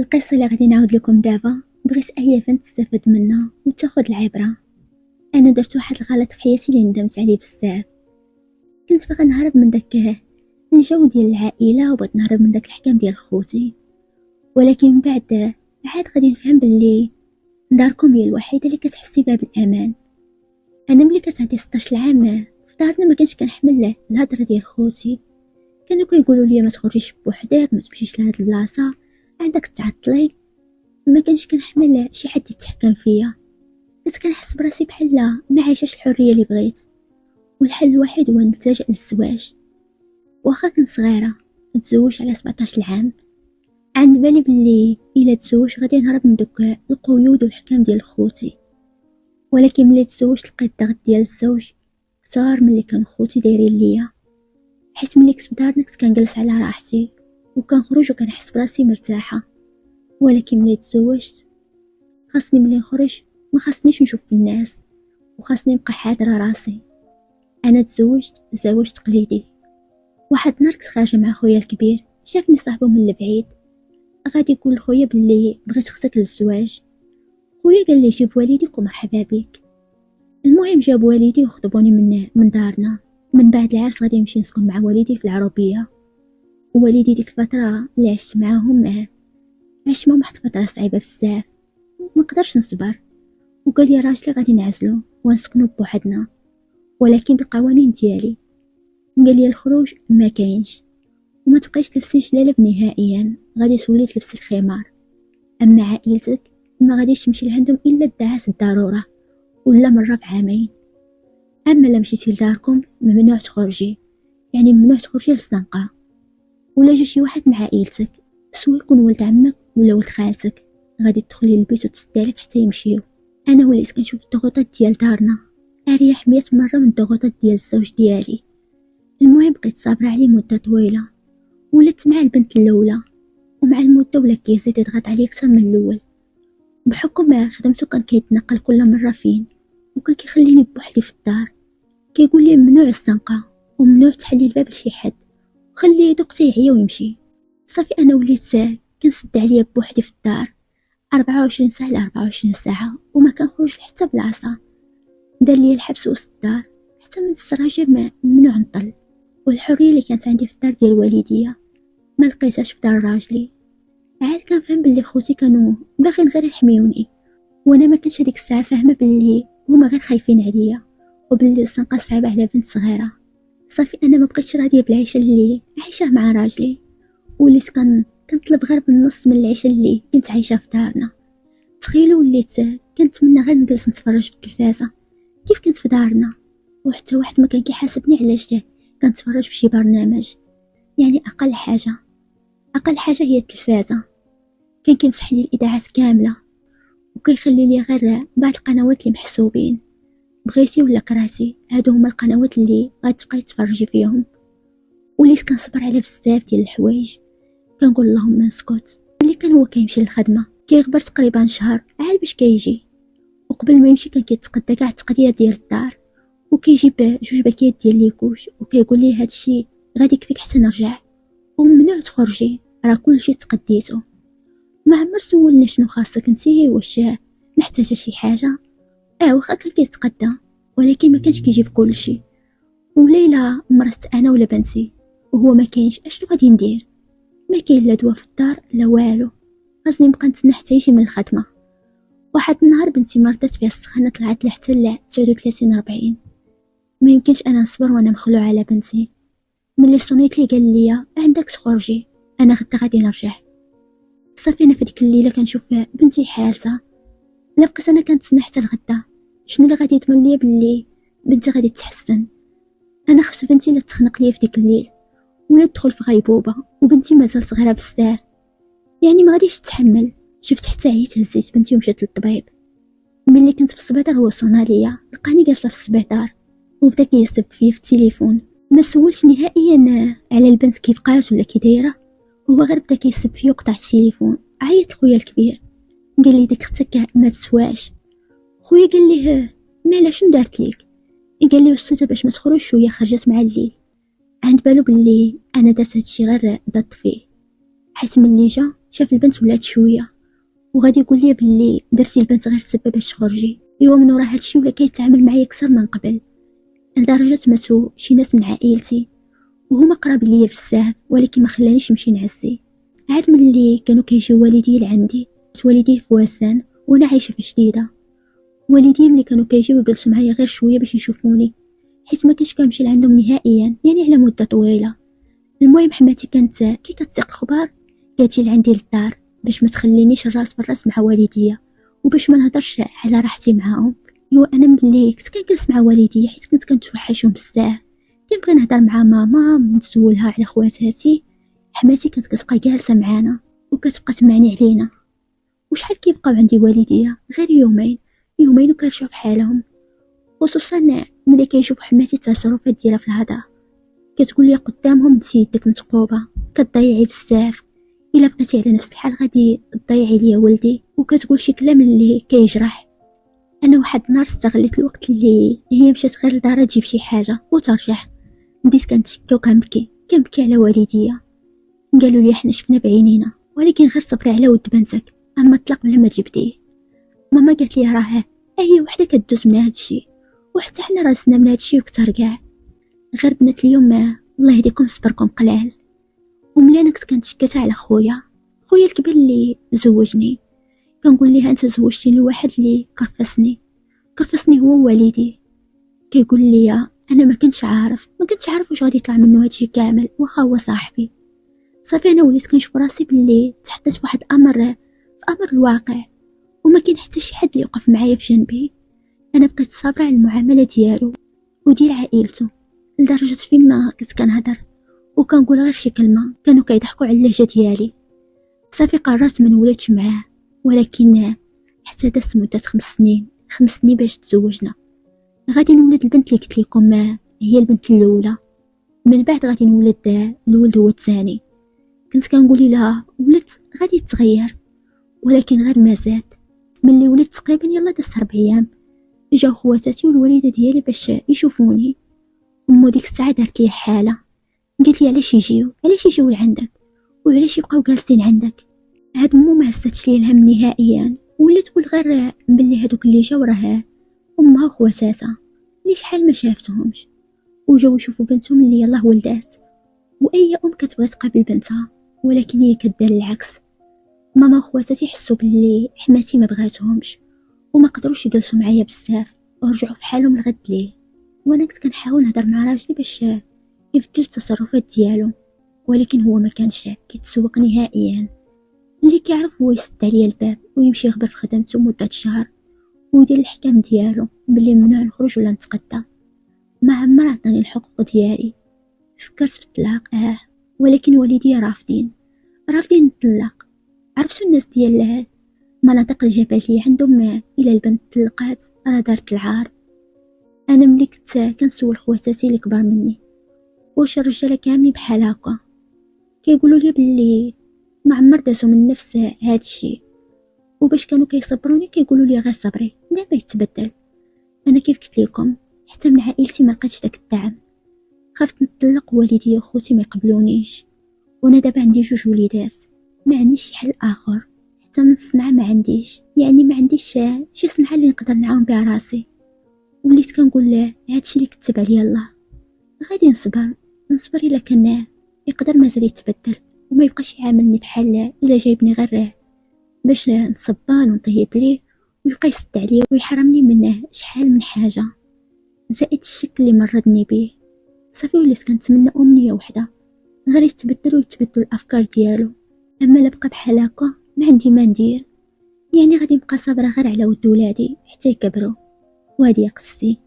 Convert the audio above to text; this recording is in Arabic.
القصة اللي غادي نعاود لكم دابا بغيت أي بنت تستافد منها وتاخد العبرة. أنا درت واحد الغلط في حياتي اللي ندمت عليه بزاف. كنت باغا نهرب من داك الجو ديال العائلة وبغيت نهرب من داك الحكام ديال خوتي، ولكن من بعد عاد غادي نفهم باللي داركم هي الوحيدة اللي كتحسي بها بالأمان. أنا ملي كانت عندي 16 عام في دارنا ما كنتش كنحمل الهضرة ديال خوتي، كانوا كيقولوا لي ما تخرجيش بوحدك، ما تمشيش لهاد البلاصة، عندك تعطلي. ما كانش كنحمل شي حد يتحكم فيا، كنت كنحس براسي بحال ما عايشاش الحريه اللي بغيت، والحل الوحيد هو نلتجئ للزواج. واخا كنت صغيره نتزوج على 17 عام، عند بالي باللي الا تزوج غادي نهرب من دوك القيود والحكام ديال خوتي، ولكن ملي تزوجت لقيت الضغط ديال الزوج كثار من اللي كان خوتي دايرين ليا. حيت ملي كنت بدارنا كنت كنجلس على راحتي وكنخرج وكنحس براسي مرتاحه، ولكن ملي تزوجت خاصني ملي نخرج ما خاصنيش نشوف في الناس، وخاصني نبقى حاضره راسي. انا تزوجت زواج تقليدي. واحد النهار كنت خارجه مع خويا الكبير، شافني صاحبه من البعيد، غادي يقول لخويا باللي بغيت اختك للزواج. خويا قال لي جيب والديك ومرحبا بك. المهم جاب والدي وخطبوني من دارنا. من بعد العرس غادي نمشي نسكن مع والدي في العروبيه. ووالدي ديك الفتره اللي عشت معاهم عشت معاهم واحد الفتره صعيبه بزاف، ما قدرش نصبر، وقال لي راجلي غادي نعزلو ونسكنو بوحدنا ولكن بالقوانين ديالي. قال لي الخروج ما كاينش، وما تبقايش تلبسي جلالب نهائيا، غادي تولي تلبسي الخمار. اما عائلتك ما غاديش تمشي لعندهم الا الدعاس الضروره ولا مره في عامين. اما لا مشيتي لداركم ممنوع تخرجي، يعني ممنوع تخرجي للزنقه. ولا جا شي واحد مع عائلتك سوا يكون ولد عمك ولا ولد خالتك غادي تدخلي للبيت وتسدي عليك حتى يمشيو. انا وليت كنشوف الضغوطات ديال دارنا اريح 100 مره من الضغوطات ديال الزوج ديالي. المهم بقيت صابره عليه مده طويله، ولات مع البنت الاولى، ومع المده ولا كيزيد يضغط عليا اكثر من الاول. بحكم ما خدمته كان كيتنقل كل مره فين، وكان كيخليني بوحدي في الدار، كيقول لي ممنوع الزنقه وممنوع تحلي الباب لشي حد، وخليه يدق يعيا ويمشي. صافي انا وليت كنسد عليا بوحدي في الدار 24 ساعه ل 24 ساعه، وما كنخرج حتى بلاصه. دار لي الحبس وسط الدار حتى من السراجه ممنوع نطل. والحريه اللي كانت عندي في الدار ديال الوالديه ما لقيتهاش في دار راجلي. عاد كنفهم باللي خوتي كانوا باغيين غير يحميوني، وانا ما كنتش هذيك الساعه فاهمه باللي هما غير خايفين عليا، وباللي الزنقه صعيبه على بنت صغيره. صافي انا ما بقيتش راضيه بالعيشه اللي عايشه مع راجلي، وليت كنطلب غير بالنص من العيشه اللي كنت عايشه في دارنا. تخيلوا وليت كنتمنى غير نجلس نتفرج في التلفازه كيف كنت في دارنا، وحتى واحد ما كان كيحاسبني علاش كنتفرج في شي برنامج. يعني اقل حاجه هي التلفازه. كان كيمسح لي الاذاعات كامله، وكيخلي لي غير بعض القنوات اللي محسوبين. بغيتي ولا كرهتي هادو هما القنوات اللي غتبقاي تفرجي فيهم. وليت كنصبر على بزاف ديال الحوايج، كنقول اللهم نسكت. اللي كان هو كيمشي للخدمه كيغبر تقريبا شهر عاد باش كيجي، وقبل ما يمشي كان كيتقدى كاع التقديه ديال الدار، وكيجيب 2 باكيات ديال ليكوش وكيقول لي هادشي غادي يكفيك حتى نرجع، وممنوع تخرجي راه كلشي تقديته. ما عمر سولنا شنو خاصك انتي، واش محتاجه شي حاجه. واخا كان كيتقدى ولكن ما كانش كيجيب كلشي. وليله مرت انا ولا بنتي وهو ما كاينش، اشنو غادي ندير؟ ما كاين لا دواء في الدار لا والو، خاصني نبقى نتسنى حتى يجي من الخدمه. واحد النهار بنتي مرضت فيها السخانه، طلعت لها حتى ل 39 40. ما يمكنش انا نصبر وانا مخلوع على بنتي. ملي صونيت لي قال لي عندك تخرجي، انا غدا غادي نرجع. صافي انا في ديك الليله كنشوف بنتي حالتها، لا بقيت انا كنتسنى حتى الغدا شنو اللي غادي يضمن لي باللي بنتي غادي تتحسن. انا خفت بنتي لا تخنق لي في ديك الليل ولا تدخل في غيبوبه، وبنتي مازال صغيره بزاف، يعني ما غاديش تتحمل. شفت حتى عييت، هزيت بنتي ومشيت للطبيب. ملي كنت في السبيطار هو صونا ليا، لقاني جالسه في السبيطار وبدا كيسب فيا في التليفون. ما سولش نهائيا على البنت كيف بقات ولا كي دايره، هو غير بدا كيسب فيا وقطع التليفون. عيط لخويا الكبير قال لي ديك اختك ما تسواش. خويا قال ليه مالا شنو دارت ليك؟ قال لي استاذه باش ما تخرج شويه خرجت مع الليل. عند بالو باللي انا درت هادشي غير ضد فيه، حيت ملي جا شاف البنت ولات شويه وغادي يقول لي بلي درتي البنت غير السبب باش تخرجي. ايوا من ورا هادشي ولا كيتعامل معايا اكثر من قبل، لدرجه ماتوا شي ناس من عائلتي وهما قراب ليا بزاف، ولكن ما خلانيش نمشي نعزي. عاد ملي كانوا كيجيو والدي لعندي، والدي في واسان وانا عايشه في جديده، والدي ملي كانوا كيجيو يجلسوا معايا غير شويه باش يشوفوني، حيت ما كنتش كنمشي لعندهم نهائيا، يعني على مده طويله. المهم حماتي كانت كي كتسيق الخبار كتجي لعندي للدار باش ما تخلينيش الراس بالراس مع والديا وباش ما نهضرش على راحتي معاهم. ايوا انا ملي كنت كنجلس مع والديا حيت كنت كنتوحشهم بزاف، كنبغي نهضر مع ماما نسولها على خواتاتي، حماتي كانت كتبقى جالسه معانا وكتبقى تمعني علينا. وشحال كيبقاو عندي والديا غير يومين وكنرجعوا في حالهم، خصوصا ملي كيشوفوا حماتي التصرفات ديالها في الهضره، كتقول لي قدامهم انت يدك متقوبه كتضيعي بزاف، الا بقيتي على نفس الحال غادي تضيعي ليا ولدي، وكتقول شي كلام اللي كيجرح. انا واحد النهار استغليت الوقت اللي هي مشات غير لدارها تجيب شي حاجه وترجع، بديت كنتشكى وكنبكي على والديا. قالوا لي حنا شفنا بعينينا، ولكن غير صبري على ود بنتك، اما طلق بلا ما تجبديه. ماما قالت لي راه اي وحده كدوز من هادشي، وحتى حنا راسنا من هادشي وكتر كاع، غير بنات اليوم الله يهديكم صبركم قلال. وملي انا كنت كنتشكى على خويا الكبير اللي زوجني، كنقول ليه انت زوجتيني لواحد اللي كرفسني هو والدي. كيقول لي انا ما كنتش عارف واش غادي يطلع منه هادشي كامل، واخا هو صاحبي. صافي انا وليت كنشوف راسي باللي تحطيت في واحد امر الواقع، وما كاين حتى شي حد اللي يوقف معايا في جنبي. انا بقيت صابره على المعامله ديالو وديال عائلته، لدرجه فين ما كنت كنهضر وكنقول غير شي كلمه كانوا كيضحكوا على اللهجه ديالي. صافي قررت ما نولدش معاه، ولكن حتى دازت مده 5 سنين باش تزوجنا. غادي نولد البنت اللي قلت لكم هي البنت الاولى، من بعد غادي نولد الولد هو الثاني. كنت كنقول لها ولدت غادي يتغير، ولكن غير ما زاد. ملي ولدت تقريبا يلا دازت 4 ايام جاو خواتاتي والوالده ديالي باش يشوفوني. امو ديك الساعه دارت لي حاله، قالت لي علاش يجيو لعندك وعلاش يبقاو جالسين عندك. هاد مو ما هزتش لي الهم نهائيا، ولات تقول غير بلي هادوك اللي جاو راه امها وخواتاتها اللي شحال ما شافتهمش وجاو يشوفوا بنتهم اللي يلاه ولدات. واي ام كتبغي تقابل بنتها، ولكن هي كدير العكس. ماما وخواتاتي حسوا بلي حماتي ما بغاتهمش وما قدروش يجلسوا معايا بزاف ورجعوا في حالهم لغد ليه. وانا كنت كنحاول نهضر مع راجلي باش يبدل التصرفات ديالو، ولكن هو ما كانش كيتسوق نهائيا. اللي كيعرف هو يسد عليا الباب ويمشي يخبر في خدمته مده شهر ويدير الحكام ديالو بلي ممنوع نخرج ولا نتقدى. ما عمر عطاني الحقوق ديالي. فكرت في الطلاق ولكن والدي رافضين نطلق. عرفتوا الناس ديال مناطق الجبلية عندهم الى البنت طلقات راه دارت العار. انا ملي كنت كنسول خواتاتي اللي كبر مني واش الرجاله كاملين بحال هكا، كيقولوا لي بلي ما عمر دازوا من نفس هاد الشيء، وباش كانوا كيصبروني كيقولوا لي غير صبري دابا يتبدل. انا كيف قلت لكم حتى من عائلتي ما لقيتش داك الدعم، خفت نطلق والدي وخوتي ما يقبلونيش. وانا دابا عندي 2 وليدات، ما عنديش شي حل اخر، حتى من الصنعه ما عنديش، يعني ما عنديش شي صنعه اللي نقدر نعاون بها راسي. وليت كنقول له هادشي اللي كتب عليا الله غادي نصبر الا كان يقدر مازال يتبدل وما يبقاش يعاملني بحال الا جايبني غير باش نصبان ونطيب ليه ويبقى يسد عليا ويحرمني من شحال من حاجه، زائد الشكل اللي مرضني به. صافي وليت كنتمنى امنيه وحده غير يتبدلوا الافكار ديالو. اما لا بقى بحال هكا ما عندي ما ندير، يعني غادي نبقى صابره غير على ود ولادي حتى يكبروا. وهذه قصتي.